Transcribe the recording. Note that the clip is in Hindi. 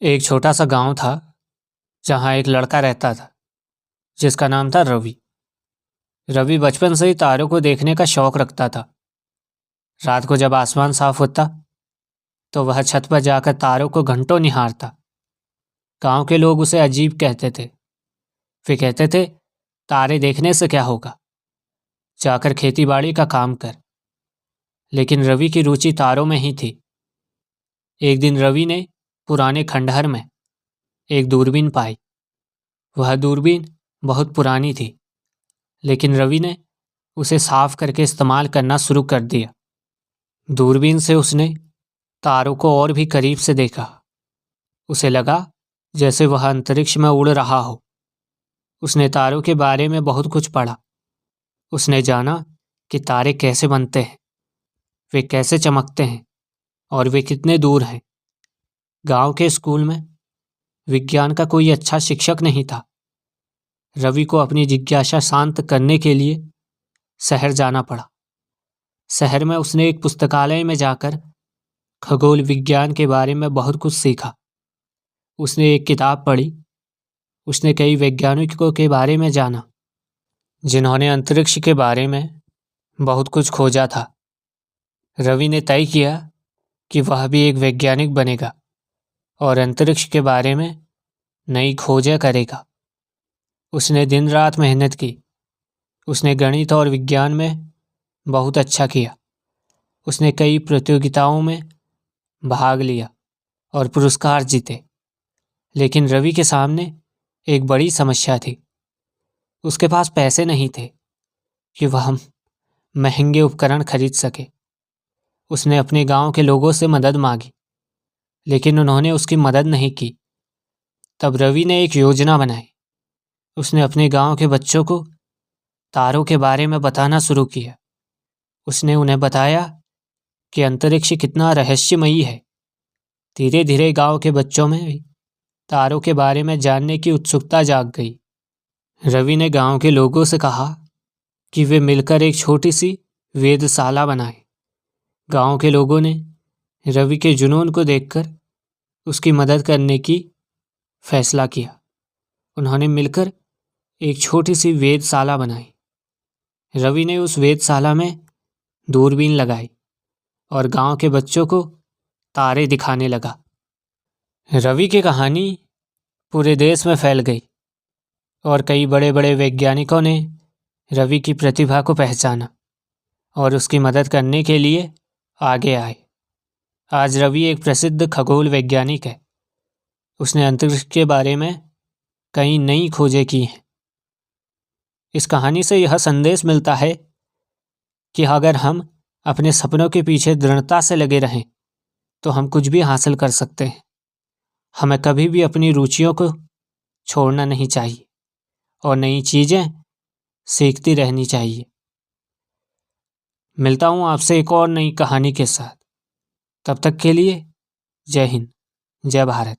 एक छोटा सा गांव था जहां एक लड़का रहता था जिसका नाम था रवि। रवि बचपन से ही तारों को देखने का शौक रखता था। रात को जब आसमान साफ होता तो वह छत पर जाकर तारों को घंटों निहारता। गांव के लोग उसे अजीब कहते थे। वे कहते थे, तारे देखने से क्या होगा, जाकर खेतीबाड़ी का काम कर। लेकिन रवि की रुचि तारों में ही थी। एक दिन रवि ने पुराने खंडहर में एक दूरबीन पाई। वह दूरबीन बहुत पुरानी थी, लेकिन रवि ने उसे साफ करके इस्तेमाल करना शुरू कर दिया। दूरबीन से उसने तारों को और भी करीब से देखा। उसे लगा जैसे वह अंतरिक्ष में उड़ रहा हो। उसने तारों के बारे में बहुत कुछ पढ़ा। उसने जाना कि तारे कैसे बनते हैं, वे कैसे चमकते हैं और वे कितने दूर हैं। गांव के स्कूल में विज्ञान का कोई अच्छा शिक्षक नहीं था। रवि को अपनी जिज्ञासा शांत करने के लिए शहर जाना पड़ा। शहर में उसने एक पुस्तकालय में जाकर खगोल विज्ञान के बारे में बहुत कुछ सीखा। उसने एक किताब पढ़ी। उसने कई वैज्ञानिकों के बारे में जाना जिन्होंने अंतरिक्ष के बारे में बहुत कुछ खोजा था। रवि ने तय किया कि वह भी एक वैज्ञानिक बनेगा और अंतरिक्ष के बारे में नई खोजें करेगा। उसने दिन रात मेहनत की। उसने गणित और विज्ञान में बहुत अच्छा किया। उसने कई प्रतियोगिताओं में भाग लिया और पुरस्कार जीते। लेकिन रवि के सामने एक बड़ी समस्या थी। उसके पास पैसे नहीं थे कि वह महंगे उपकरण खरीद सके। उसने अपने गांव के लोगों से मदद मांगी, लेकिन उन्होंने उसकी मदद नहीं की। तब रवि ने एक योजना बनाई। उसने अपने गांव के बच्चों को तारों के बारे में बताना शुरू किया। उसने उन्हें बताया कि अंतरिक्ष कितना रहस्यमयी है। धीरे धीरे गांव के बच्चों में भी तारों के बारे में जानने की उत्सुकता जाग गई। रवि ने गांव के लोगों से कहा कि वे मिलकर एक छोटी सी वेधशाला बनाएं। गांव के लोगों ने रवि के जुनून को देखकर उसकी मदद करने की फैसला किया। उन्होंने मिलकर एक छोटी सी वेधशाला बनाई। रवि ने उस वेधशाला में दूरबीन लगाई और गांव के बच्चों को तारे दिखाने लगा। रवि की कहानी पूरे देश में फैल गई और कई बड़े बड़े वैज्ञानिकों ने रवि की प्रतिभा को पहचाना और उसकी मदद करने के लिए आगे आए। आज रवि एक प्रसिद्ध खगोल वैज्ञानिक है। उसने अंतरिक्ष के बारे में कई नई खोजें की हैं। इस कहानी से यह संदेश मिलता है कि अगर हम अपने सपनों के पीछे दृढ़ता से लगे रहें तो हम कुछ भी हासिल कर सकते हैं। हमें कभी भी अपनी रुचियों को छोड़ना नहीं चाहिए और नई चीज़ें सीखती रहनी चाहिए। मिलता हूँ आपसे एक और नई कहानी के साथ। तब तक के लिए जय हिंद, जय भारत।